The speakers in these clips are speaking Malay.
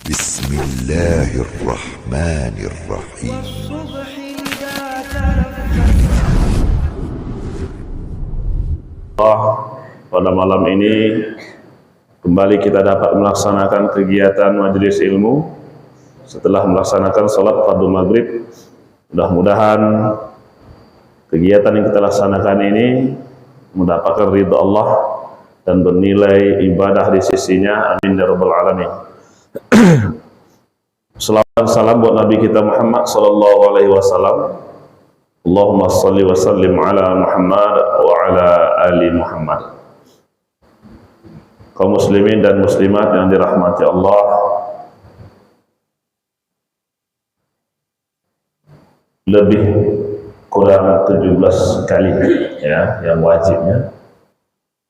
Bismillahirrahmanirrahim. Pada malam ini kembali kita dapat melaksanakan kegiatan majelis ilmu setelah melaksanakan salat fardu maghrib. Mudah-mudahan kegiatan yang kita laksanakan ini mendapatkan ridha Allah dan bernilai ibadah di sisinya. Amin ya rabbal alamin. Salawat dan salam buat Nabi kita Muhammad sallallahu alaihi wasallam. Allahumma salli wa sallim ala Muhammad wa ala ali Muhammad. Kaum muslimin dan muslimat yang dirahmati Allah, lebih kurang 17 kali ya yang wajibnya,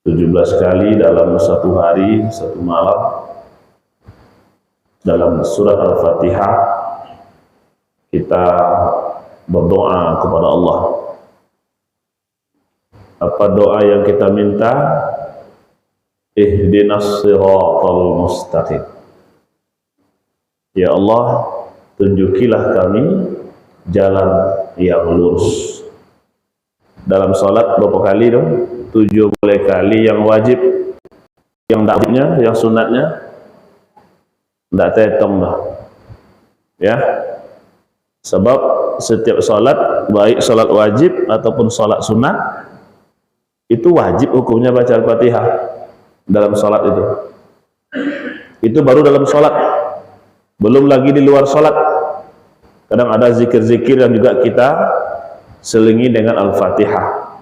17 kali dalam satu hari, satu malam, dalam surat Al-Fatihah kita berdoa kepada Allah. Apa doa yang kita minta? Ihdinas siratal mustaqim. Ya Allah, tunjukilah kami jalan yang lurus. Dalam salat berapa kali dong? 7 kali yang wajib. Yang tak wajibnya, yang sunatnya tidak terhitung dah. Ya. Sebab setiap salat, baik salat wajib ataupun salat sunat, itu wajib hukumnya baca Al-Fatihah dalam salat itu. Itu baru dalam salat. Belum lagi di luar salat. Kadang ada zikir-zikir yang juga kita selingi dengan Al-Fatihah.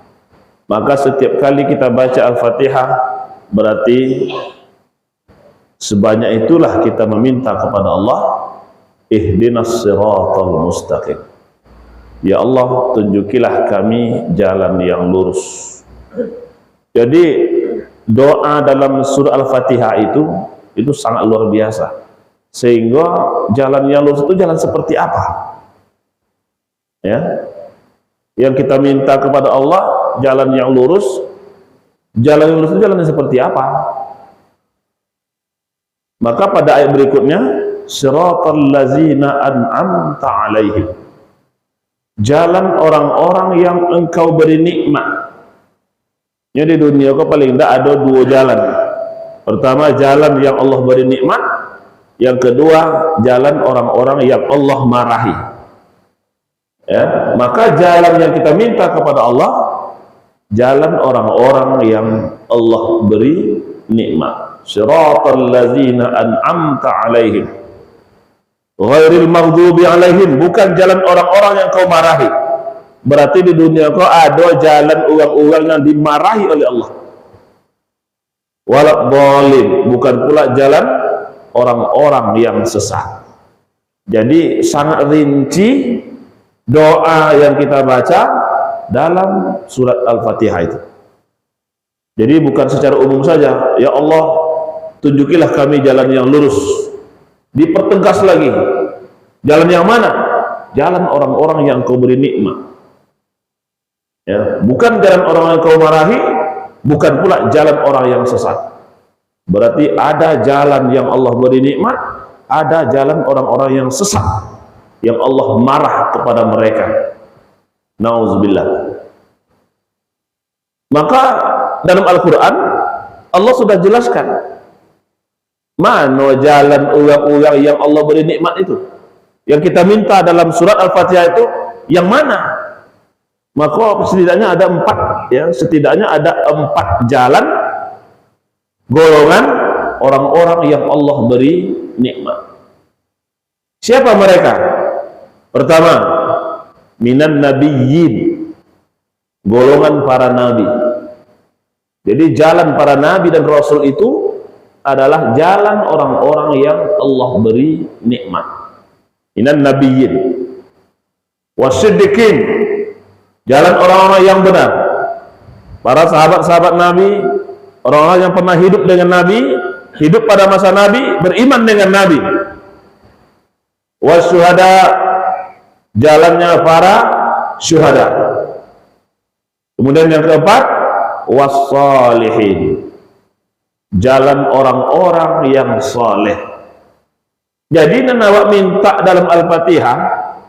Maka setiap kali kita baca Al-Fatihah berarti sebanyak itulah kita meminta kepada Allah, ihdinas siratal mustaqim. Ya Allah, tunjukilah kami jalan yang lurus. Jadi doa dalam surah Al-Fatihah itu sangat luar biasa. Sehingga jalan yang lurus itu jalan seperti apa? Ya. Yang kita minta kepada Allah jalan yang lurus. Jalan yang lurus itu jalan yang seperti apa? Maka pada ayat berikutnya, siratal ladzina an'amta 'alaihim. Jalan orang-orang yang engkau beri nikmat. Ya, di dunia kau paling tidak ada 2 jalan. Pertama, jalan yang Allah beri nikmat. Yang kedua, jalan orang-orang yang Allah marahi. Ya, maka jalan yang kita minta kepada Allah, jalan orang-orang yang Allah beri nikmat. Siratal ladzina an'amta 'alaihim ghairil maghdubi 'alaihim, bukan jalan orang-orang yang kau marahi. Berarti di dunia kau ada jalan orang-orang yang dimarahi oleh Allah. Walad dhalim, bukan pula jalan orang-orang yang sesat. Jadi sangat rinci doa yang kita baca dalam surat Al-Fatihah itu. Jadi bukan secara umum saja, ya Allah, tunjukilah kami jalan yang lurus. Dipertegas lagi. Jalan yang mana? Jalan orang-orang yang kau beri nikmat. Ya, bukan jalan orang yang kau marahi, bukan pula jalan orang yang sesat. Berarti ada jalan yang Allah beri nikmat, ada jalan orang-orang yang sesat, yang Allah marah kepada mereka. Nauzubillah. Maka dalam Al-Quran Allah sudah jelaskan mana jalan orang-orang yang Allah beri nikmat itu. Yang kita minta dalam surat Al-Fatihah itu yang mana? Maka setidaknya ada 4 ya, setidaknya ada 4 jalan golongan orang-orang yang Allah beri nikmat. Siapa mereka? Pertama, minan nabiyyin, golongan para nabi. Jadi jalan para nabi dan rasul itu adalah jalan orang-orang yang Allah beri nikmat. Minan nabiyyin wasiddiqin, jalan orang-orang yang benar. Para sahabat-sahabat Nabi, orang-orang yang pernah hidup dengan Nabi, hidup pada masa Nabi, beriman dengan Nabi. Wasyuhada, jalannya para syuhada. Kemudian yang keempat, wassalihin, jalan orang-orang yang saleh. Jadi awak minta dalam Al-Fatihah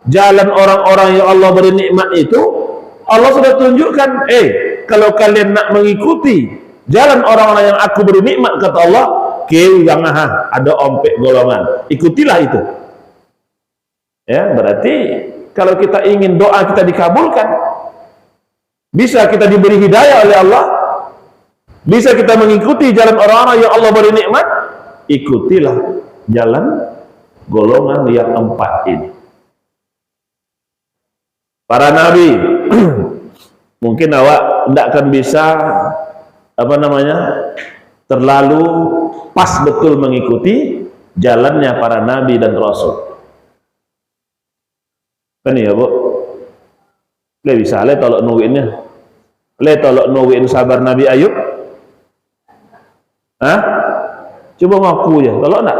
jalan orang-orang yang Allah beri nikmat itu, Allah sudah tunjukkan, kalau kalian nak mengikuti jalan orang-orang yang aku beri nikmat, kata Allah, ada ompek golongan, ikutilah itu. Ya, berarti kalau kita ingin doa kita dikabulkan, bisa kita diberi hidayah oleh Allah, bisa kita mengikuti jalan orang-orang yang Allah beri nikmat, ikutilah jalan golongan yang 4 ini. Para nabi mungkin awak tidak akan bisa terlalu pas betul mengikuti jalannya para nabi dan rasul. Kan ya, Bu? Le bisa le tolok nuwinnya. Le tolok nuwin sabar Nabi Ayub. Hah? Coba ngaku ya, tolok enggak?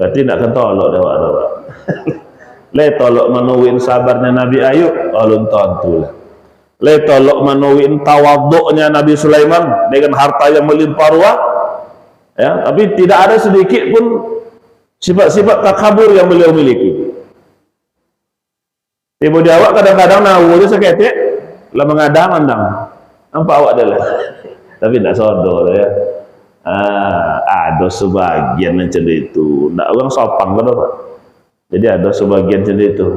Berarti tidak akan tolok dah. Le tolok menuwin sabarnya Nabi Ayub, alun tentu lah. Le tolok menuwin tawaduknya Nabi Sulaiman dengan harta yang melimpah ruah, ya, tapi tidak ada sedikit pun sifat-sifat takabur yang beliau miliki. Ibu jawab kadang-kadang nawunya seketik lah mengadang andang, nampak awak adalah, tapi tidak sodor ya. Ada sebagian macam itu, tidak orang sopan kan, Pak. Jadi ada sebagian macam itu.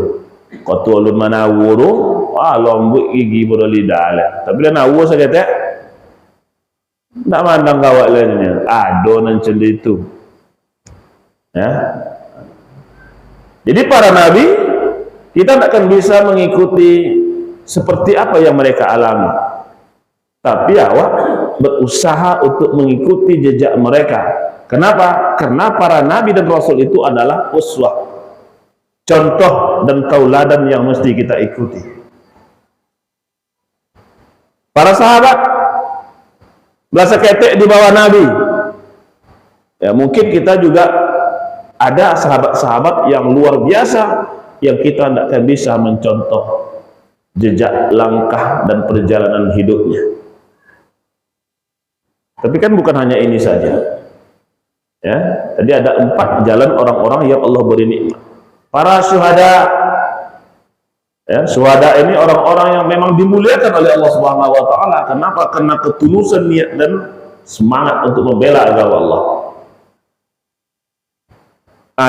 Kau tu ulun manawuru, lombok gigi bodoh lidah lah. Tapi dia nawur seketik, tidak mandang kawak lainnya. Ada macam itu. Ya. Jadi para nabi, kita tidak akan bisa mengikuti seperti apa yang mereka alami. Tapi awak berusaha untuk mengikuti jejak mereka. Kenapa? Karena para nabi dan rasul itu adalah uswah, contoh dan tauladan yang mesti kita ikuti. Para sahabat berasa ketek di bawah nabi. Ya, mungkin kita juga ada sahabat-sahabat yang luar biasa yang kita tidak akan bisa mencontoh jejak langkah dan perjalanan hidupnya. Tapi kan bukan hanya ini saja. Ya, tadi ada 4 jalan orang-orang yang Allah beri nikmat. Para syuhada, ya, syuhada ini orang-orang yang memang dimuliakan oleh Allah Subhanahu wa taala. Kenapa? Karena ketulusan niat dan semangat untuk membela agama Allah.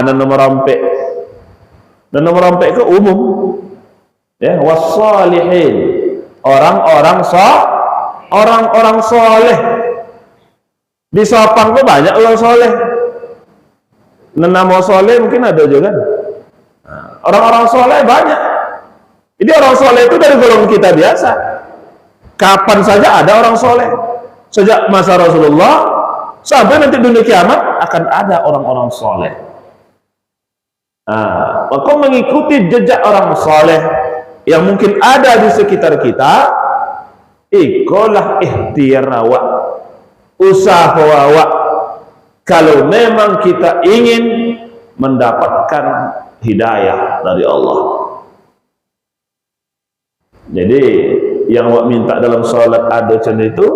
Dan nomor rampek. Dan nomor rampek itu umum. Ya, wassalihin. Orang-orang soleh. Di Sapang itu banyak orang soleh. Nama soleh mungkin ada juga. Orang-orang soleh banyak. Jadi orang soleh itu dari golongan kita biasa. Kapan saja ada orang soleh. Sejak masa Rasulullah sampai nanti dunia kiamat akan ada orang-orang soleh. Maka mengikuti jejak orang soleh yang mungkin ada di sekitar kita, ikolah ikhtiar awak, usaha awak, kalau memang kita ingin mendapatkan hidayah dari Allah. Jadi yang awak minta dalam sholat ada macam itu,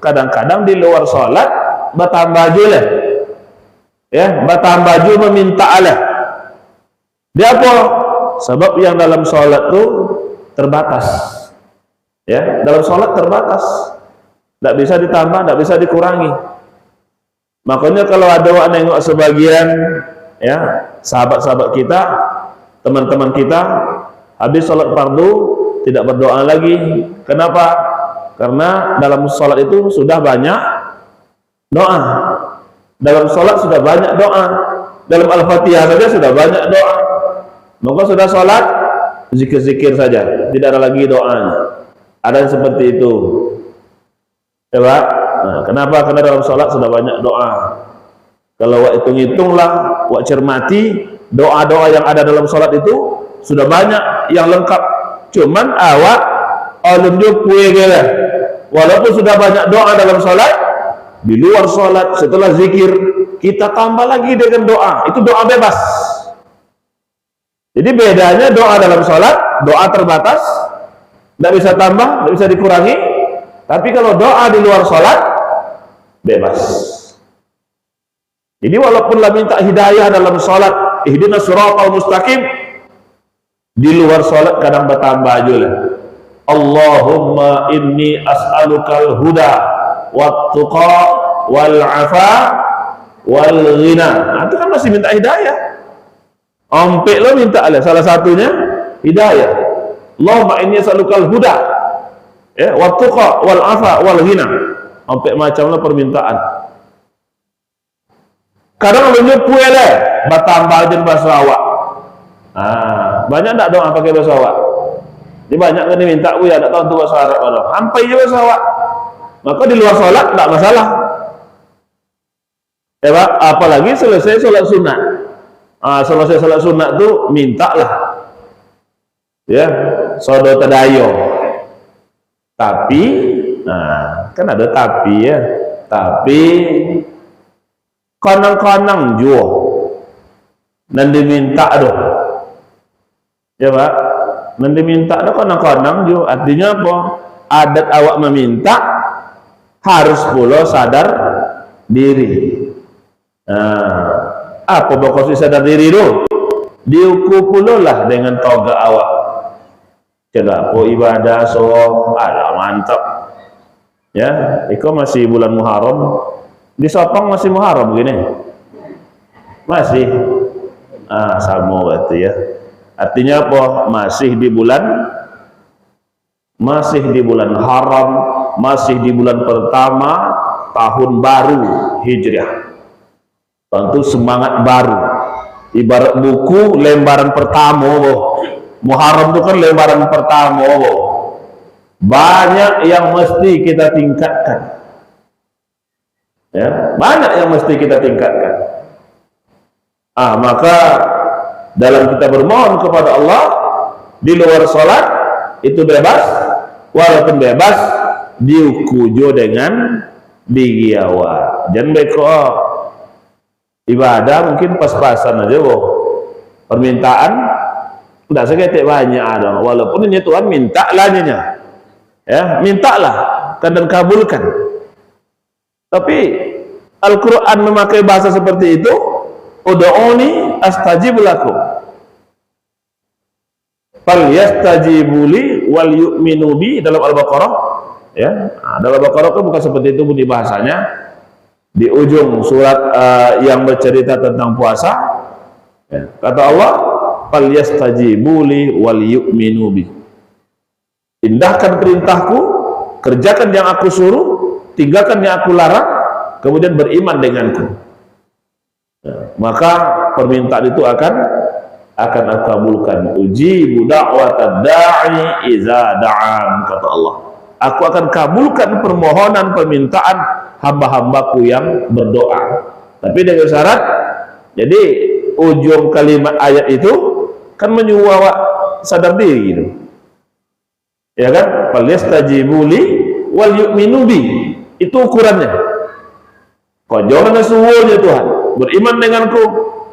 kadang-kadang di luar sholat batang baju lah, ya, batang baju meminta Allah. Dia apa? Sebab yang dalam sholat itu terbatas, ya, dalam sholat terbatas, tidak bisa ditambah, tidak bisa dikurangi. Makanya kalau ada orang nengok sebagian, ya, sahabat-sahabat kita, teman-teman kita, habis sholat fardu tidak berdoa lagi. Kenapa? Karena dalam sholat itu sudah banyak doa. Dalam sholat sudah banyak doa. Dalam Al-Fatihah saja sudah banyak doa. Maka sudah sholat, zikir-zikir saja, tidak ada lagi doanya. Ada yang seperti itu. Coba, kenapa? Karena dalam sholat sudah banyak doa. Kalau wak hitung-hitunglah, wak cermati, doa-doa yang ada dalam sholat itu sudah banyak yang lengkap. Cuman awak alun jupue gila. Walaupun sudah banyak doa dalam sholat, di luar sholat setelah zikir kita tambah lagi dengan doa. Itu doa bebas. Jadi bedanya doa dalam sholat, doa terbatas, tidak bisa tambah, tidak bisa dikurangi. Tapi kalau doa di luar sholat, bebas. Jadi walaupun lah minta hidayah dalam salat, ihdinas siratal mustaqim, di luar salat kadang bertambah aja lah. Allahumma inni as'alukal huda wat tuqa wal afa wal ghina. Nah, itu kan masih minta hidayah. Ompek lo minta lah, salah satunya hidayah. Allahumma inni as'alukal huda, ya, wat tuqa wal afa wal ghina. Ompek macam lo permintaan. Kadang lo nyepue lah, bertambah aja bahasa awak. Banyak tak doa pakai bahasa awak? Dia banyak kan diminta, ya tak tahu untuk bahasa Arab mana. Sampai je bahasa awak. Maka di luar sholat tak masalah. Ya, Pak? Apalagi selesai sholat sunat. Selesai sholat sunat tu minta lah. Ya, sodo tadayo. Tapi, kan ada tapi ya. Tapi konang-konang jual. Dan diminta doh. Ya, Pak? Nanti minta ada konang-konang juga. Artinya apa? Adat awak meminta harus pula sadar diri. Apa bakal sadar diri tu? Diukur pula lah dengan toga awak. Coba apa ibadah so, mantap. Ya, itu masih bulan Muharram. Di Sopang masih Muharram gini. Masih. Sama berarti ya. Artinya apa? Masih di bulan haram, masih di bulan pertama tahun baru Hijriah. Tentu semangat baru. Ibarat buku lembaran pertama, Muharram itu kan lembaran pertama. Banyak yang mesti kita tingkatkan. Ya, banyak yang mesti kita tingkatkan. Maka dalam kita bermohon kepada Allah di luar sholat itu bebas, walaupun bebas diukujo dengan digiawa. Jangan beko ibadah mungkin pas-pasan aja, permintaan tidak seketik banyak ada, walaupun ini Tuhan minta lah ya, mintalah dan kabulkan. Tapi Al-Quran memakai bahasa seperti itu, ud'uni astajib lakum falyastajibuli wal yu'minu bi, dalam Al-Baqarah ya. Dalam Al-Baqarah itu bukan seperti itu bunyi bahasanya. Di ujung surat yang bercerita tentang puasa ya, kata Allah falyastajibuli wal yu'minu bi, indahkan perintahku, kerjakan yang aku suruh, tinggalkan yang aku larang, kemudian beriman denganku. Maka permintaan itu akan aku kabulkan. Ujibu da'watad da'i iza da'an, kata Allah. Aku akan kabulkan permohonan permintaan hamba-hambaku yang berdoa. Tapi dengan syarat, jadi ujung kalimat ayat itu kan menyuruh awak sadar diri gitu. Ya kan? Falyastajibuli wal yu'minu bi. Itu ukurannya. Kau jangan suruhnya Tuhan beriman denganku.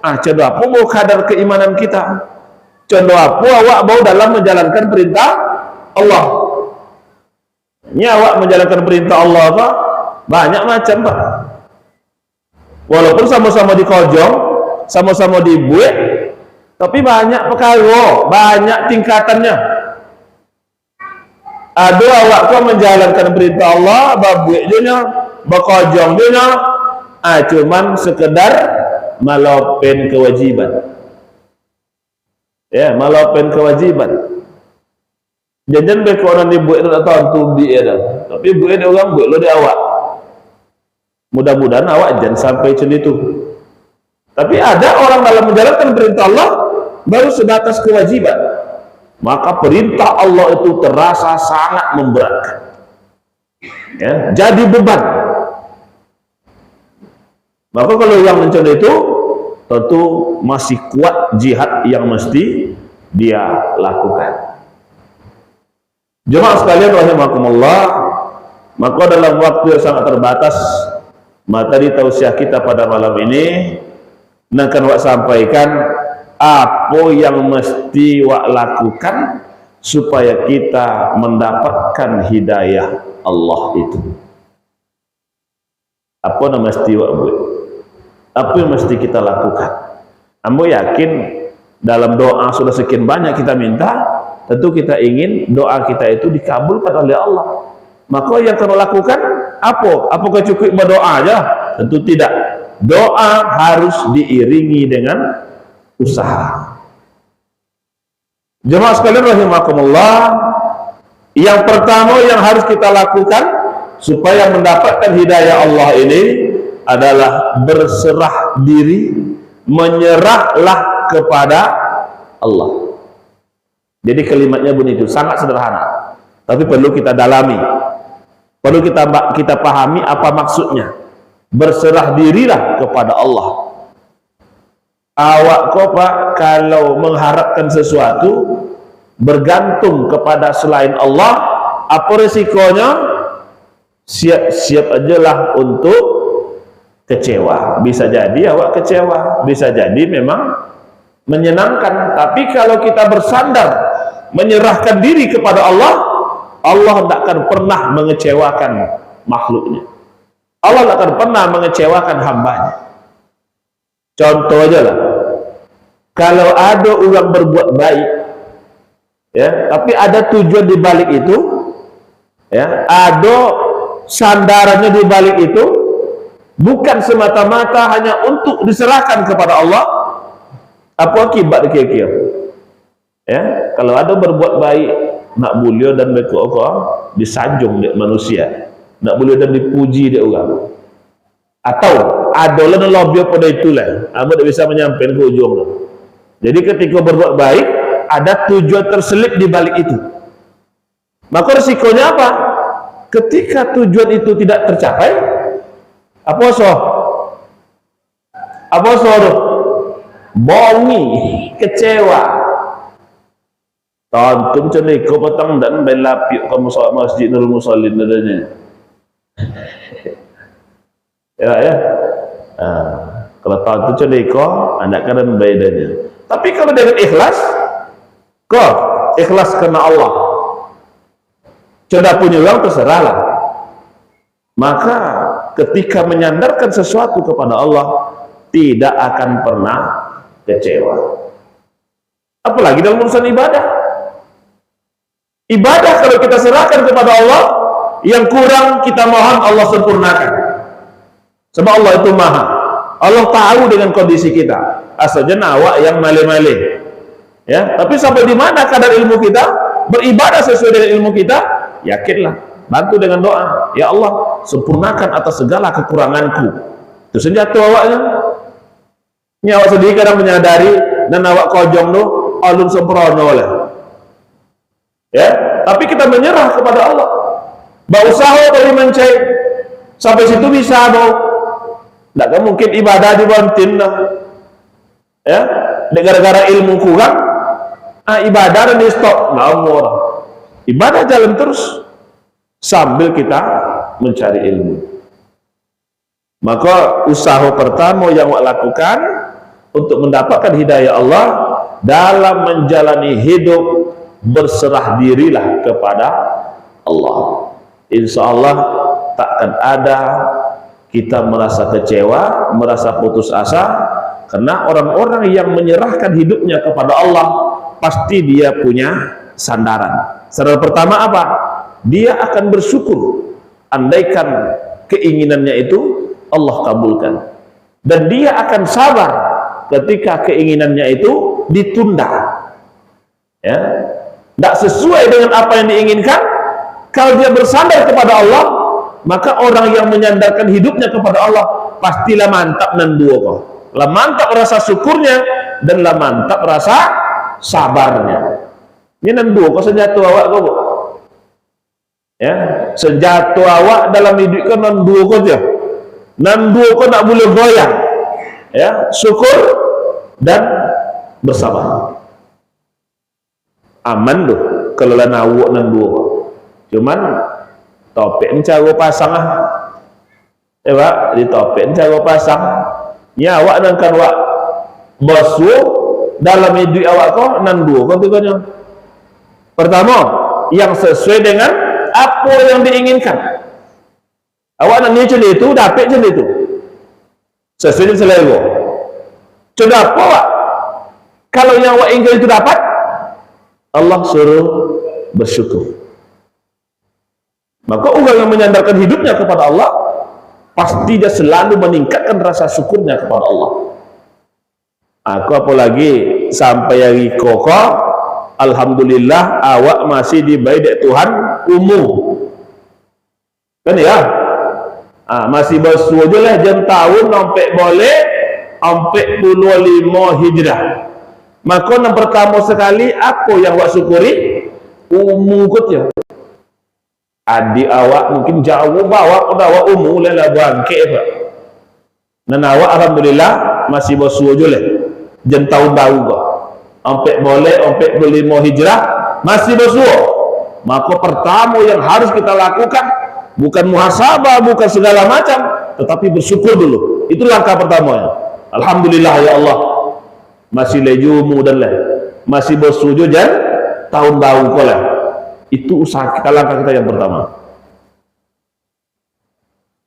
Contoh apa mau kadar keimanan kita? Contoh apa awak mau dalam menjalankan perintah Allah? Ini awak menjalankan perintah Allah apa? Banyak macam, Pak. Walaupun sama-sama dikojong, sama-sama dibuat, tapi banyak perkara, banyak tingkatannya. Ada awak kau menjalankan perintah Allah, babuatnya, bakojongnya, cuman sekedar malopen kewajiban. Ya, malopen kewajiban. Jangan beko orang dibuat itu atau tu dia dah. Tapi buat dia orang buat lo di awak. Mudah-mudahan awak jangan sampai macam itu. Tapi ada orang dalam menjalankan perintah Allah baru sebatas kewajiban. Maka perintah Allah itu terasa sangat memberatkan. Ya, jadi beban. Maka kalau yang macam itu tentu masih kuat jihad yang mesti dia lakukan. Jemaah sekalian rahimakumullah, maka dalam waktu yang sangat terbatas, materi tausiah kita pada malam ini akan wak sampaikan apa yang mesti wak lakukan supaya kita mendapatkan hidayah Allah itu. Apa yang mesti wak buat? Apa yang mesti kita lakukan? Ambo yakin dalam doa sudah sekian banyak kita minta, tentu kita ingin doa kita itu dikabulkan oleh Allah. Maka yang kita lakukan apa? Apakah cukup berdoa aja? Tentu tidak. Doa harus diiringi dengan usaha. Jemaah sekalian rahimakumullah, yang pertama yang harus kita lakukan supaya mendapatkan hidayah Allah ini adalah berserah diri, menyerahlah kepada Allah. Jadi kalimatnya bunyi itu sangat sederhana, tapi perlu kita dalami, perlu kita pahami apa maksudnya. Berserah dirilah kepada Allah. Awak kok Pak, kalau mengharapkan sesuatu bergantung kepada selain Allah, apa resikonya? Siap-siap ajalah untuk kecewa. Bisa jadi awak kecewa, bisa jadi memang menyenangkan. Tapi kalau kita bersandar, menyerahkan diri kepada Allah, Allah tidak akan pernah mengecewakan makhluknya. Allah tidak akan pernah mengecewakan hambanya. Contoh aja lah, kalau ada orang berbuat baik, ya, tapi ada tujuan di balik itu, ya, ada sandarannya di balik itu, bukan semata-mata hanya untuk diserahkan kepada Allah. Apa akibat kira-kira? Ya, kalau ada berbuat baik, nak mulia dan berkokok, disanjung dia manusia, nak mulia dan dipuji dia orang. Atau ada lah lobby pada itulah, kamu tidak bisa menyampaikan ke ujung. Jadi ketika berbuat baik, ada tujuan terselip di balik itu. Maka risikonya apa? Ketika tujuan itu tidak tercapai, apa so? Apa so? Bongi, kecewa. Tonton celiko petang dan belapik kamu sholat masjid Nurul Musallin adanya. Ya. Kalau tonton celiko, anak kadang bedanya. Tapi kalau dengan ikhlas, kok ikhlas karena Allah, sudah punya uang terserahlah. Maka ketika menyandarkan sesuatu kepada Allah, tidak akan pernah kecewa. Apalagi dalam urusan ibadah. Ibadah kalau kita serahkan kepada Allah, yang kurang kita mohon Allah sempurnakan. Sebab Allah itu maha. Allah tahu dengan kondisi kita. Asalnya awak yang malih-malih, ya. Tapi sampai di mana kadar ilmu kita, beribadah sesuai dengan ilmu kita, yakinlah, bantu dengan doa, ya Allah sempurnakan atas segala kekuranganku. Itu senjata awaknya. Ini awak sendiri kadang menyadari dan awak kojong tu alun sempurna oleh, ya. Tapi kita menyerah kepada Allah. Berusaha dari mencari sampai situ bisa, tidak mungkin ibadah dibantin dah. Ya, gara-gara ilmu kurang, ibadah dan di stop, ngawur. Ibadah jalan terus sambil kita mencari ilmu. Maka usaha pertama yang awak lakukan untuk mendapatkan hidayah Allah dalam menjalani hidup, berserah dirilah kepada Allah. Insya Allah takkan ada kita merasa kecewa, merasa putus asa. Karena orang-orang yang menyerahkan hidupnya kepada Allah, pasti dia punya sandaran. Sandaran pertama apa? Dia akan bersyukur andaikan keinginannya itu Allah kabulkan. Dan dia akan sabar ketika keinginannya itu ditunda. Ya, tidak sesuai dengan apa yang diinginkan. Kalau dia bersandar kepada Allah, maka orang yang menyandarkan hidupnya kepada Allah pastilah mantap nan dua kok. Lah mantap rasa syukurnya dan lah mantap rasa sabarnya. Ini nan dua kok senjata awak kok, Bu. Ya, senjata awak dalam hidup kan nan dua kok aja. Nan dua kok tak boleh goyang. Ya, syukur dan bersabar. Aman tuh kalau lah nawak nan dua kok. Cuman topik ni cara pasang lah. Pak, di topik ni cara pasang. Ya awak nangkan awak basuh dalam hidup awak kau nan dua kau tujuannya. Pertama, yang sesuai dengan apa yang diinginkan. Awak nak ni macam itu, dapat macam itu. sesuai selego. Coba apa Pak? Kalau yang wa ingin itu dapat, Allah suruh bersyukur. Maka orang yang menyandarkan hidupnya kepada Allah, pasti dia selalu meningkatkan rasa syukurnya kepada Allah. Aku apalagi sampai hari kokoh, alhamdulillah awak masih dibaik Tuhan umur. Kan ya? Masih bersuara lah jam tahun sampai boleh sampai 25 hijrah. Maka yang pertama sekali apa yang awak syukuri? Umur kutnya. Adik awak mungkin jauh bawa pada awak umur lah bangkit Pak. Dan awak alhamdulillah masih bersuara lah jam tahun baru kok. Sampai boleh sampai 25 hijrah masih bersuara. Maka pertama yang harus kita lakukan bukan muhasabah, bukan segala macam, tetapi bersyukur dulu. Itu langkah pertamanya. Alhamdulillah ya Allah, masih lejumu dan lah, masih bersujud dan tahun baru kolah. Itu usaha kita, langkah kita yang pertama.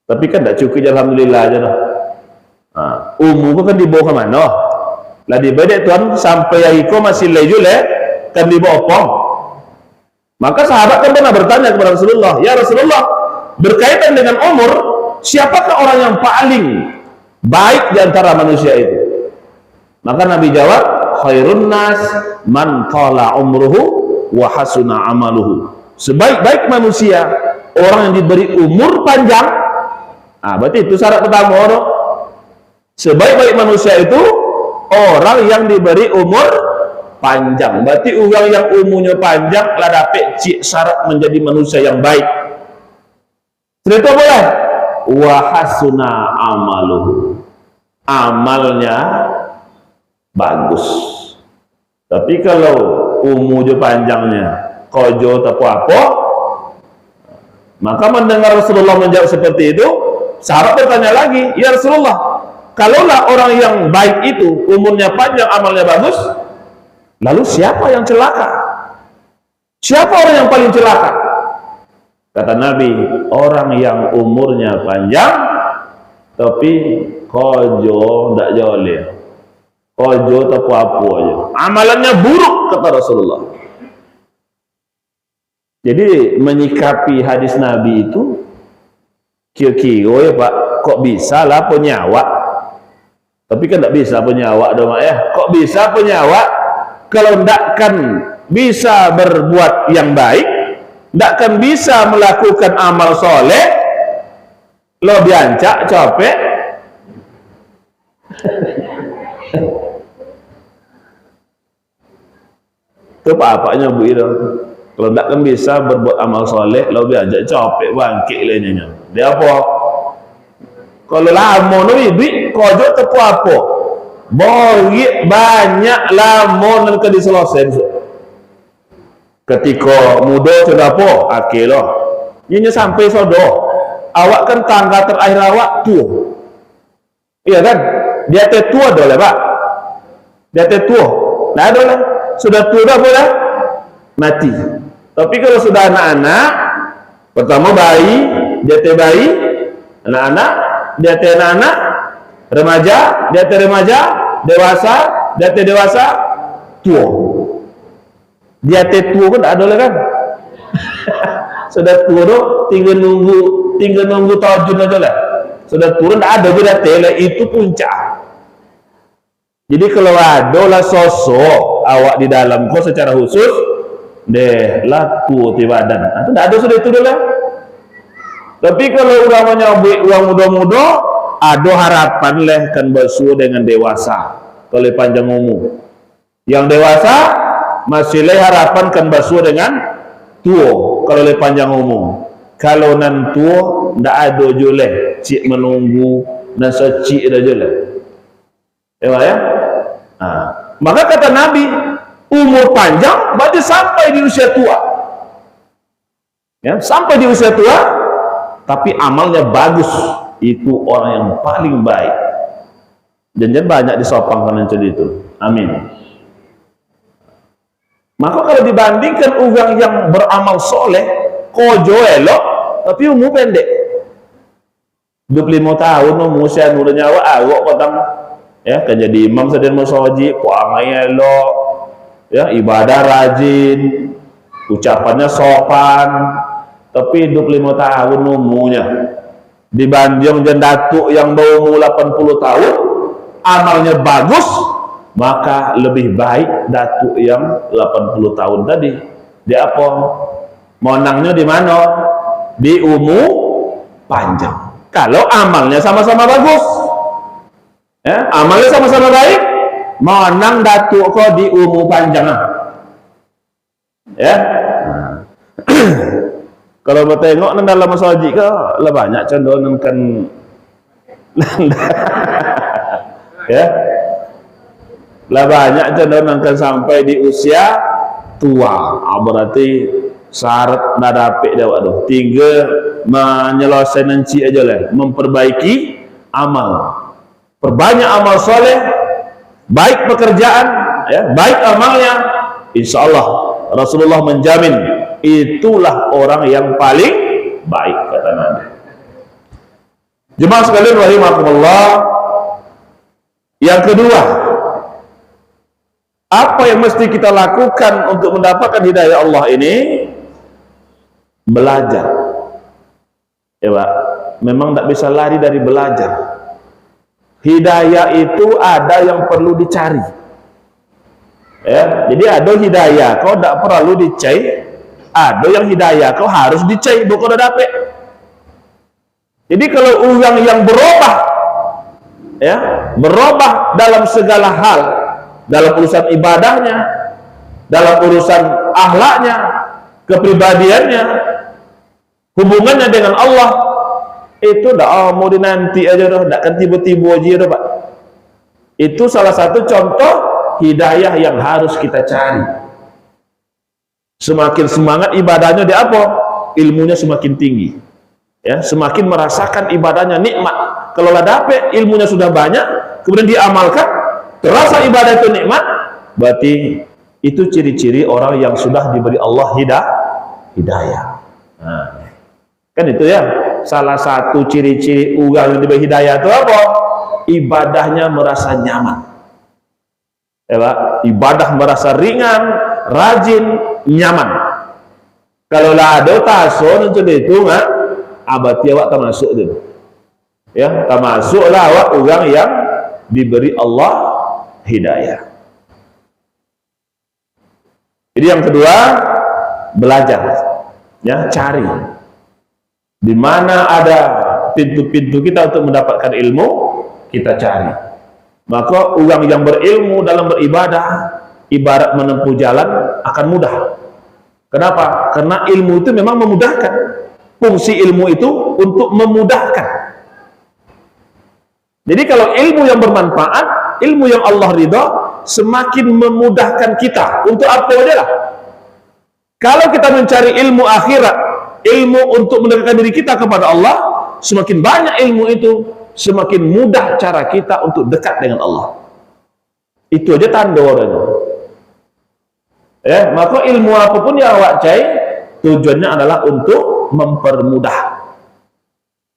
Tapi kan tidak cukup, alhamdulillah aja dah. Umur kan dibawa ke mana? Lah dibawa Tuhan sampai ayiko masih leju le, kan dibawa opong. Maka sahabat kan pernah bertanya kepada Rasulullah, ya Rasulullah, berkaitan dengan umur, siapakah orang yang paling baik di antara manusia itu? Maka Nabi jawab, khairun nas man qala umruhu wa hasuna amaluhu. Sebaik-baik manusia orang yang diberi umur panjang. Berarti itu syarat pertama orang. Sebaik-baik manusia itu orang yang diberi umur panjang. Berarti orang yang umurnya panjang lah dapat syarat menjadi manusia yang baik. Cerita boleh wa hasuna amaluhu, amalnya bagus. Tapi kalau umurnya panjangnya kojo atau apa, maka mendengar Rasulullah menjawab seperti itu, sahabat bertanya lagi, ya Rasulullah, kalaulah orang yang baik itu umurnya panjang, amalnya bagus, lalu siapa yang celaka? Siapa orang yang paling celaka? Kata Nabi, orang yang umurnya panjang tapi kojo ndak joleh, kojo tak apa aja, amalannya buruk, kata Rasulullah. Jadi menyikapi hadis Nabi itu kira-kira ya Pak, kok bisa lah penyawa? Tapi kan tidak bisa penyawa dong ya. Kok bisa penyawa kalau ndak kan bisa berbuat yang baik, ndak kan bisa melakukan amal soleh, lo diancak capek. Itu apa-apanya Bu Ira. Kalau ndak kan bisa berbuat amal soleh, lo diancak capek bangkit lainnya. Dia apa? Kalau lama ni duit kojo tepu apa? Bori banyak lama nak diselesai. Ketika muda sudah apa? Akhirlah. Ini sampai sodo. Awak kan tangga terakhir awak tua. Iya kan? Dia tua dah Pak. Dia tua. Nah dah sudah tua dah boleh mati. Tapi kalau sudah anak-anak, pertama bayi, dia bayi, anak-anak, dia anak-anak, remaja, dia remaja, dewasa, dia dewasa, tua. Dia tua pun tak ada lah kan. Sudah tua tu tinggal nunggu tahajud aja lah. Sudah turun tak ada juga tele, itu puncak. Jadi kalau ada lah sosok awak di dalam kau secara khusus, deh lah tua di badan. Itu tak ada sudah itu lah. Tapi kalau orang menyambut orang muda-muda, ada harapan lah kan bersuah dengan dewasa. Kalau panjang umur, yang dewasa masih leh harapan kan bersuah dengan tua kalau leh panjang umur. Kalau nan tua ndak ada joleh cik menunggu dan secik dah joleh. Ya. Maka kata Nabi, umur panjang berarti sampai di usia tua. Ya, sampai di usia tua tapi amalnya bagus, itu orang yang paling baik. Jangan banyak disopangkan dengan itu. Amin. Maka kalau dibandingkan orang yang beramal soleh, kojo elok, tapi umur pendek. 25 tahun musia udah nyawa agak petang ya kan jadi imam sedang masjid, puangai elok ya, ibadah rajin, ucapannya sopan, tapi 25 tahun umurnya dibanding jendatu yang baru 80 tahun amalnya bagus, maka lebih baik datuk yang 80 tahun tadi. Dia apa? Menangnya di mana? Di umur panjang. Kalau amalnya sama-sama bagus, ya, amalnya sama-sama baik, menang datuk kok di umur panjang. Ya. Kalau mau tengok dalam masjid ke, lah banyak cenderung kan ya. Lah banyak cenderung kan sampai di usia tua. Berarti syarat dah dapat dia waktu. Tiga menyelesaikan nanti aja lah, memperbaiki amal. Perbanyak amal soleh, baik pekerjaan, ya, baik amalnya. Insya Allah Rasulullah menjamin itulah orang yang paling baik, kata Nabi. Jemaah sekalian rahimakumullah. Yang kedua, apa yang mesti kita lakukan untuk mendapatkan hidayah Allah ini? Belajar. Ya Pak, memang tidak bisa lari dari belajar. Hidayah itu ada yang perlu dicari. Ya, jadi ada hidayah kau tidak perlu dicari, ada yang hidayah kau harus dicari, bukan udah dapet. Jadi kalau orang yang berubah, ya, berubah dalam segala hal, dalam urusan ibadahnya, dalam urusan akhlaknya, kepribadiannya, hubungannya dengan Allah, itu dah mau dinanti aja dah, tak kan tiba-tiba aja dah Pak. Itu salah satu contoh hidayah yang harus kita cari. Semakin semangat ibadahnya dia apa? Ilmunya semakin tinggi. Ya, semakin merasakan ibadahnya nikmat. Kalau lah dapet ilmunya sudah banyak, kemudian diamalkan, terasa ibadah itu nikmat, berarti itu ciri-ciri orang yang sudah diberi Allah hidayah. Nah, kan itu ya, salah satu ciri-ciri orang yang diberi hidayah itu apa? Ibadahnya merasa nyaman. Ya Pak, ibadah merasa ringan, rajin, nyaman. Kalau lah ada tason macam itu, abati awak termasuk itu. Ya, termasuklah awak orang yang diberi Allah hidayah. Jadi yang kedua, belajar. Ya, cari. Di mana ada pintu-pintu kita untuk mendapatkan ilmu, kita cari. Maka orang yang berilmu dalam beribadah, ibarat menempuh jalan akan mudah. Kenapa? Karena ilmu itu memang memudahkan. Fungsi ilmu itu untuk memudahkan. Jadi kalau ilmu yang bermanfaat, ilmu yang Allah ridha, semakin memudahkan kita. Untuk apa aja lah. Kalau kita mencari ilmu akhirat, ilmu untuk mendekatkan diri kita kepada Allah, semakin banyak ilmu itu, semakin mudah cara kita untuk dekat dengan Allah. Itu aja tanda orangnya. Ya, maka ilmu apapun yang awak cari, tujuannya adalah untuk mempermudah.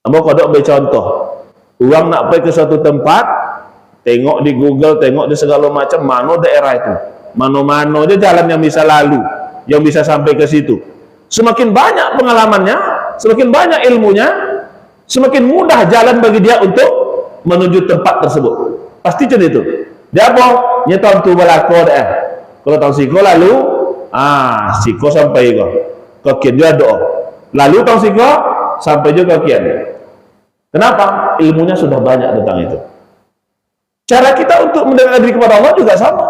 Ambo kodok beri contoh. Orang nak pergi ke suatu tempat, tengok di Google, tengok di segala macam, mana daerah itu, mana-mana aja jalan yang bisa lalu, yang bisa sampai ke situ. Semakin banyak pengalamannya, semakin banyak ilmunya, semakin mudah jalan bagi dia untuk menuju tempat tersebut. Pasti macam itu. Dia apa? Nyeton tu balako dah. Kalau tahu siko lalu, siko sampai ke kian dia doa. Lalu tahu siko sampai juga ke kian. Kenapa? Ilmunya sudah banyak tentang itu. Cara kita untuk mendekatkan diri kepada Allah juga sama.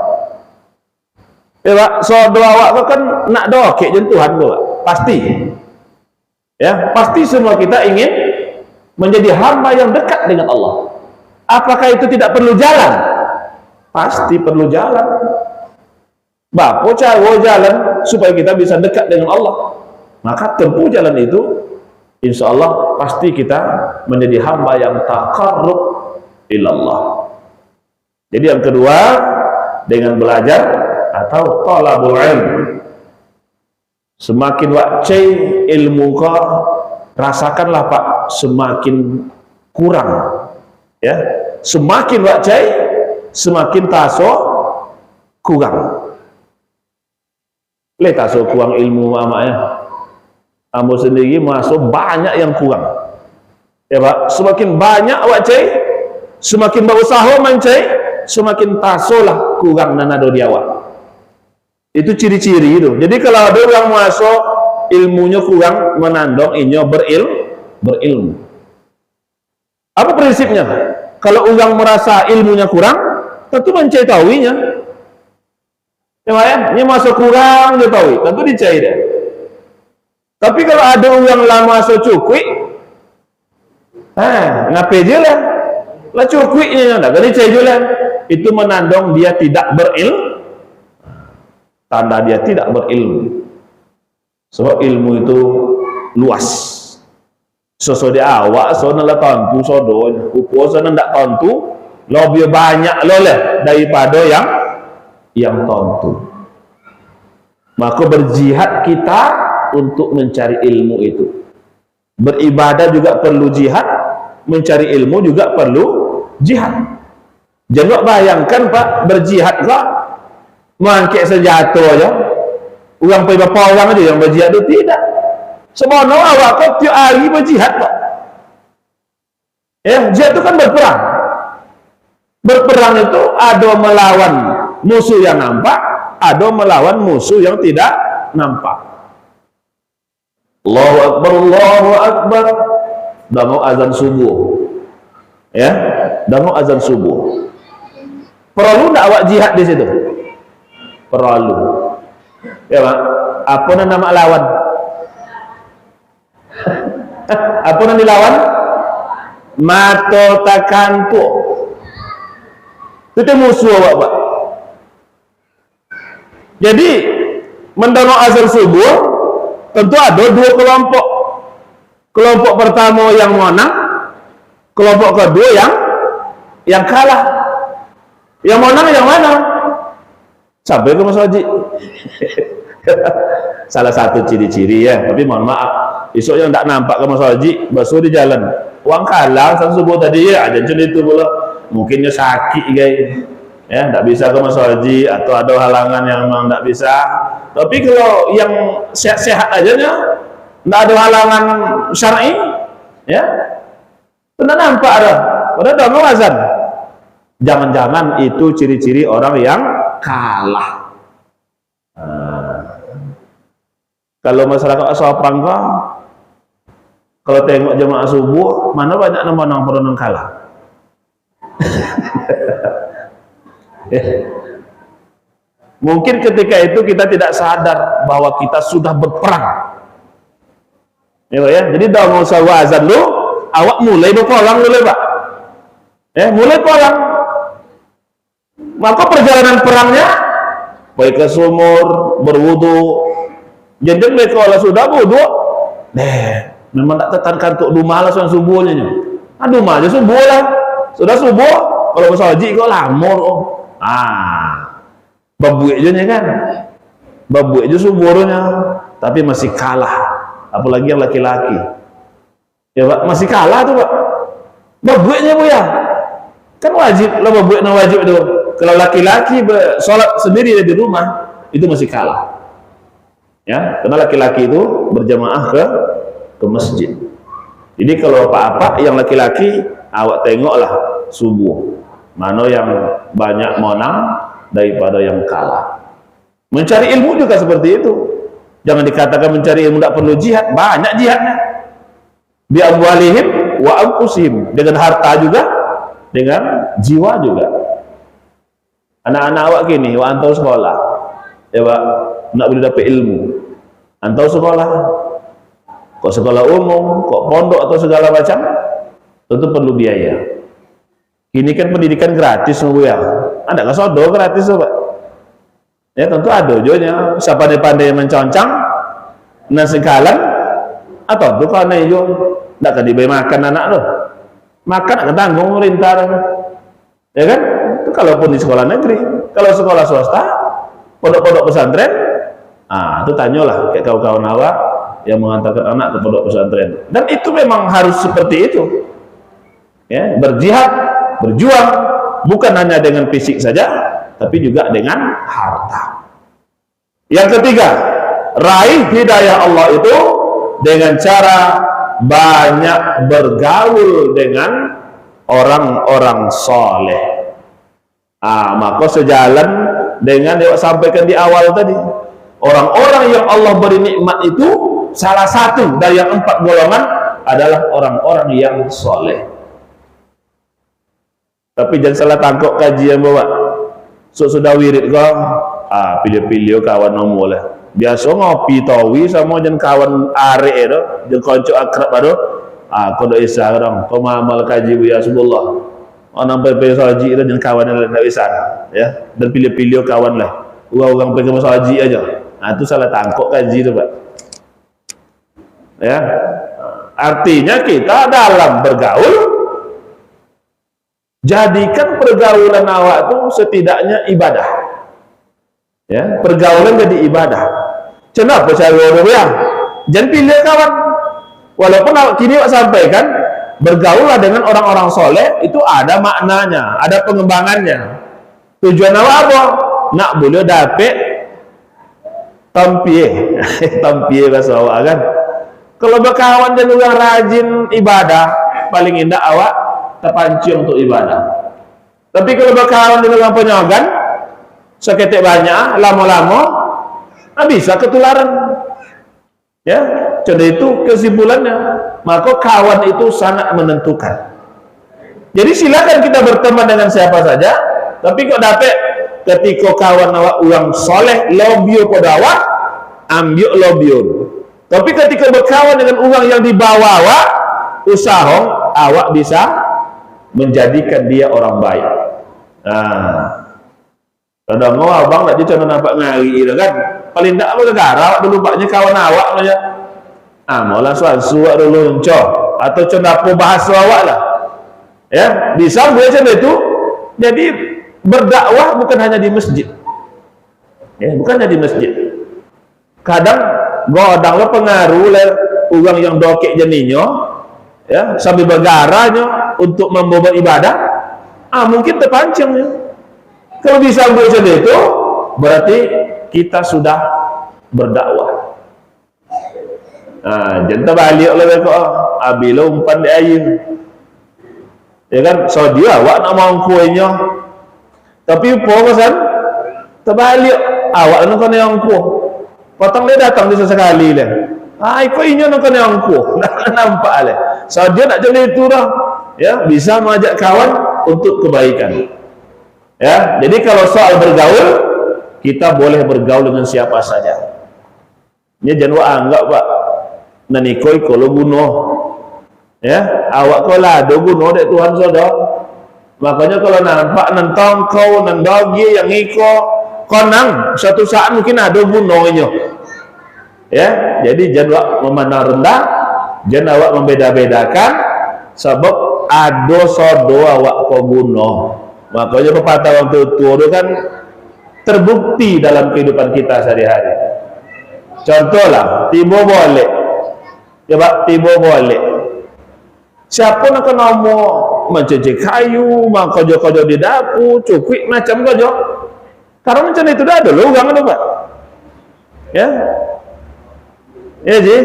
Ya Pak, so doa awak kan nak doa ke Tuhan tu, pasti. Ya, pasti semua kita ingin menjadi hamba yang dekat dengan Allah. Apakah itu tidak perlu jalan? Pasti perlu jalan. Bapa cara jalan supaya kita bisa dekat dengan Allah. Maka tempuh jalan itu, insya Allah pasti kita menjadi hamba yang taqarrub ilallah. Jadi yang kedua, dengan belajar atau talabul ilm. Semakin wakcai ilmu kau, rasakanlah Pak, semakin kurang, ya. Semakin wajai, semakin taso kurang. Le taso kurang ilmu mamanya. Ambo sendiri masuk banyak yang kurang. Ya Pak, semakin banyak wajai, semakin berusaha mencai, semakin tasolah kurang nanado di awak. Itu ciri-ciri itu. Jadi kalau ada orang masuk ilmunya kurang, menandong inyo berilmu. Apa prinsipnya? Kalau orang merasa ilmunya kurang, tentu mencari tahuinya. Ya, ini masuk kurang dia tahu, tentu dicari dia. Tapi kalau ada orang lama masuk cukui, ngapain je lah? Lah cukuinya enggak, jadi cari je lah. Itu menandong dia tidak berilmu. Tanda dia tidak berilmu. Sebab ilmu itu luas. So dia awak, so nala tentu, so do, upo so ndak tentu, lebih banyak loleh daripada yang tentu. Maka berjihad kita untuk mencari ilmu itu. Beribadah juga perlu jihad, mencari ilmu juga perlu jihad. Jangan bayangkan Pak, berjihad kok mangkek senjata aja. Orang pergi berapa orang aja yang berjihad itu tidak. Sebenarnya awak kok tiap hari berjihad Pak. Ya, jihad itu kan berperang. Berperang itu ada melawan musuh yang nampak, ada melawan musuh yang tidak nampak. Allahu Akbar, Allahu Akbar. Dah mau azan subuh. Ya, dah mau azan subuh. Perlu tak awak jihad di situ? Perlu. Ya Pak, apa nama lawan? Apa yang dilawan? Mato takantu. Itu musuh awak Pak. Jadi mendengar azan subuh tentu ada dua kelompok. Kelompok pertama yang menang, kelompok kedua yang kalah. Yang menang yang mana? Sampai ke Mas Haji. Salah satu ciri-ciri ya, tapi mohon maaf, esok yang tak nampak ke Mas Haji, basuh di jalan. Uang kalah sang subuh tadi ya, ada macam itu pula. Mungkinnya sakit guys. Ya, tak bisa ke Mas Haji atau ada halangan yang memang tak bisa. Tapi kalau yang sehat-sehat aja nya, tak ada halangan syar'i, ya, tidak nampak ada. Padahal dah mau azan. Jangan-jangan itu ciri-ciri orang yang kalah. Kalau masyarakat asal perangka, kalau tengok jemaah subuh, mana banyak nama-nama orang kalah. Mungkin ketika itu kita tidak sadar bahwa kita sudah berperang. Ya, jadi dah mau sawa azan lu, awak mulai berperang dulu Pak. Mulai perang. Maka perjalanan perangnya baik ke sumur, berwudu. Jadi mereka kalau sudah wudu, memang tak tetankan untuk duma lah soal subuhnya. Aduh mah aja subuh lah. Sudah subuh, kalau Mas Haji kok lamor. Babuik aja kan. Babuik aja subuhnya, tapi masih kalah. Apalagi yang laki-laki. Ya Pak, masih kalah tuh Pak. Babuiknya Bu ya. Kan wajib lah babuiknya wajib itu. Kalau laki-laki sholat sendiri di rumah, itu masih kalah. Ya, karena laki-laki itu berjamaah ke masjid. Jadi kalau apa-apa yang laki-laki, awak tengoklah subuh. Mana yang banyak menang daripada yang kalah. Mencari ilmu juga seperti itu. Jangan dikatakan mencari ilmu tidak perlu jihad, banyak jihadnya. Bi amwalihim wa anfusihim, dengan harta juga, dengan jiwa juga. Anak-anak awak gini, awak antau sekolah, ya Pak, nak boleh dapat ilmu, antau sekolah, kok sekolah umum, kok pondok atau segala macam, tentu perlu biaya. Ini kan pendidikan gratis nunggu ya, ada nggak sodo gratis Pak? Ya tentu ada jonya, siapa pandai menconcang, nasi kalan, atau tuh kalau nih jo, nggak kan diberi makan anak loh, makan akan tanggung pemerintah, ya kan? Itu kalaupun di sekolah negeri. Kalau sekolah swasta, pondok-pondok pesantren, itu tanyalah kayak kawan-kawan awak yang mengantarkan anak ke pondok pesantren. Dan itu memang harus seperti itu. Ya, berjihad, berjuang bukan hanya dengan fisik saja, tapi juga dengan harta. Yang ketiga, raih hidayah Allah itu dengan cara banyak bergaul dengan orang-orang soleh. Maka sejalan dengan yang sampaikan di awal tadi, orang-orang yang Allah beri nikmat itu salah satu dari yang 4 golongan adalah orang-orang yang soleh. Tapi jangan salah tangkap kajian bawa. Sudah wirid kau, pilih-pilih kawan nomor lah. Biasa ngopi tawi sama jen kawan arek itu, jen konco akrab baru. Kau dah isah orang, kau mamal kaji ya subhanallah. Orang pergi saji itu jen kawan yang dah isah, ya. Dan pilih-pilih kawan lah. Orang pergi saji aja. Itu salah tangkap kaji itu pak. Ya, artinya kita dalam bergaul, jadikan pergaulan awak itu setidaknya ibadah. Ya, pergaulan jadi ibadah. Kenapa saya orang yang jangan pilih kawan. Walaupun kini awak sampaikan bergaullah dengan orang-orang soleh itu ada maknanya, ada pengembangannya. Tujuan awak apa? Nak boleh dapet tampie, tampie bahasa awak kan. Kalau berkawan dan orang rajin ibadah, paling indah awak terpancing untuk ibadah. Tapi kalau berkawan dengan orang penyogan, seketik banyak, lama-lama, bisa ketularan. Ya, jadi itu kesimpulannya. Maka kawan itu sangat menentukan. Jadi silakan kita berteman dengan siapa saja, tapi kok dapat ketika kawan awak orang soleh, lobio pada awak, ambil lobio. Tapi ketika berkawan dengan orang yang di bawah awak, usaha awak bisa menjadikan dia orang baik. Kadang abang nak dia cuma nampak ngari kan. Paling tak apa negara awak dulu baknya kawan awak aja. Maulah suatu dulu encoh atau cendapo bahasa awak lah. Ya, bisa boleh macam itu. Jadi berdakwah bukan hanya di masjid. Ya, bukan hanya di masjid. Kadang godang lo pengaruh le orang yang dokek jeninyo, ya, sambil bergaranya untuk membawa ibadah. Mungkin terpancing ya. Kalau bisa buat macam itu, berarti kita sudah berdakwah. Jangan terbalik oleh mereka. Bila umpan di air, ya kan? So dia awak nak mau kuenya, tapi pesan terbalik. Awak nak kena yang kuah. Potong dia datang dia sesekali lah. Kau ini nak kena yang kuah. Nampak lah. So dia nak jadi itu dah. Ya, bisa mengajak kawan untuk kebaikan. Ya, jadi kalau soal bergaul, kita boleh bergaul dengan siapa saja. Ini jangan anggap pak, nanikoi kalau bunuh, ya, awak kau lah do bunuh dek Tuhan sodo. Makanya kalau nampak nentong kau nandogi yang iko, konang suatu saat mungkin ada bunuhnya. Ya, jadi jangan memandang rendah, jangan awak membeda-bedakan, sebab ada sodo awak kau bunuh. Makanya pepatah orang tua itu kan terbukti dalam kehidupan kita sehari-hari. Contohlah, tiba boleh. Ya pak, tiba boleh. Siapa nak nama mencecek kayu, mengkojo-kojo di dapur, cukik macam kojo. Karena macam itu dah ada loh, orang ada pak. Ya, ya ji.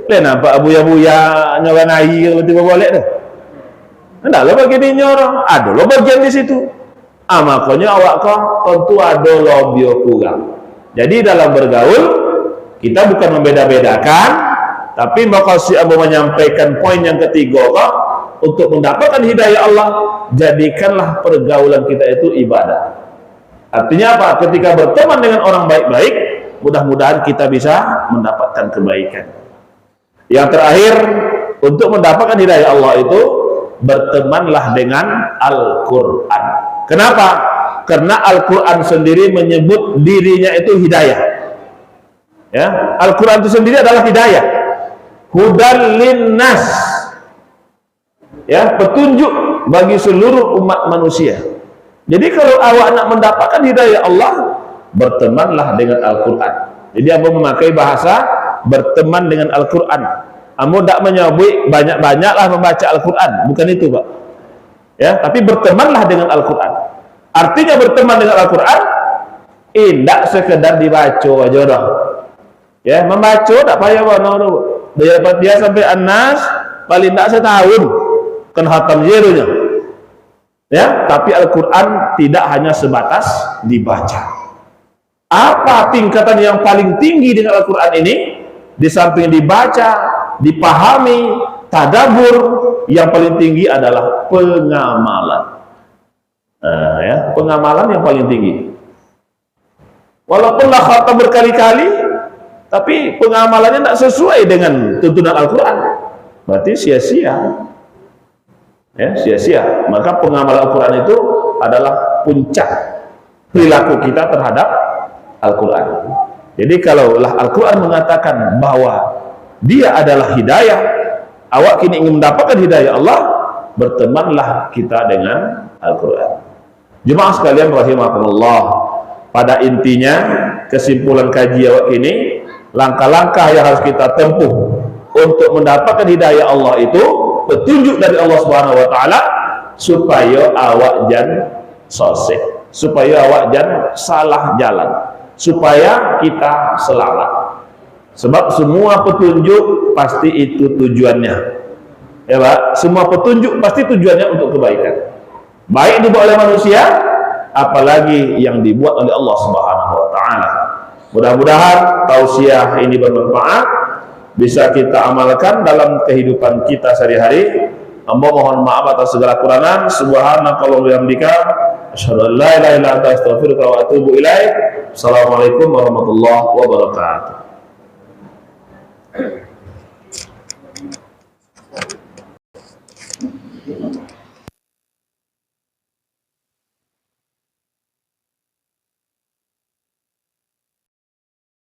Lain nampak abuya-buya nyoba air kalau tiba boleh tu. Tidak lo bagi dia nyorong, ada lo bagian di situ. Makanya awak kau tentu ada lobio kurang. Jadi dalam bergaul kita bukan membeda-bedakan, tapi makasih Abu menyampaikan poin yang ketiga kau untuk mendapatkan hidayah Allah, jadikanlah pergaulan kita itu ibadah. Artinya apa? Ketika berteman dengan orang baik-baik, mudah-mudahan kita bisa mendapatkan kebaikan. Yang terakhir, untuk mendapatkan hidayah Allah itu bertemanlah dengan Al-Quran. Kenapa? Karena Al-Quran sendiri menyebut dirinya itu hidayah. Ya, Al-Quran itu sendiri adalah hidayah. Hudan linnas. Ya, petunjuk bagi seluruh umat manusia. Jadi kalau awak nak mendapatkan hidayah Allah, bertemanlah dengan Al-Quran. Jadi Abu memakai bahasa berteman dengan Al-Quran. Kamu tidak menyebut banyak-banyaklah membaca Al-Quran, bukan itu pak. Ya, tapi bertemanlah dengan Al-Quran. Artinya berteman dengan Al-Quran, tidak sekedar dibaca aja dah. Ya, membaca tak payah mana dia sampai An-Nas paling tak setahun kan khatam jerunya. Ya, tapi Al-Quran tidak hanya sebatas dibaca. Apa tingkatan yang paling tinggi dengan Al-Quran ini? Di samping dibaca, dipahami, tadabbur, yang paling tinggi adalah pengamalan. Ya, pengamalan yang paling tinggi. Walaupun lah khatam berkali-kali, tapi pengamalannya tidak sesuai dengan tuntunan Al-Quran, berarti sia-sia. Ya, sia-sia. Maka pengamalan Al-Quran itu adalah puncak perilaku kita terhadap Al-Quran. Jadi kalaulah Al-Quran mengatakan bahwa dia adalah hidayah, awak kini ingin mendapatkan hidayah Allah, bertemanlah kita dengan Al-Quran. Jemaah sekalian rahimakumullah, pada intinya kesimpulan kaji awak ini, langkah-langkah yang harus kita tempuh untuk mendapatkan hidayah Allah itu petunjuk dari Allah Subhanahu wa taala, supaya awak jangan sosek, supaya awak jangan salah jalan, supaya kita selamat. Sebab semua petunjuk pasti itu tujuannya, ya Pak, semua petunjuk pasti tujuannya untuk kebaikan, baik dibuat oleh manusia apalagi yang dibuat oleh Allah Subhanahu wa taala. Mudah-mudahan tausiah ini bermanfaat, bisa kita amalkan dalam kehidupan kita sehari-hari. Hamba mohon maaf atas segala kekurangan. Subhanakallahumma wa bihamdika, asyhadu an la ilaha illa anta, astaghfiruka wa atubu ilaik. Assalamualaikum warahmatullahi wabarakatuh.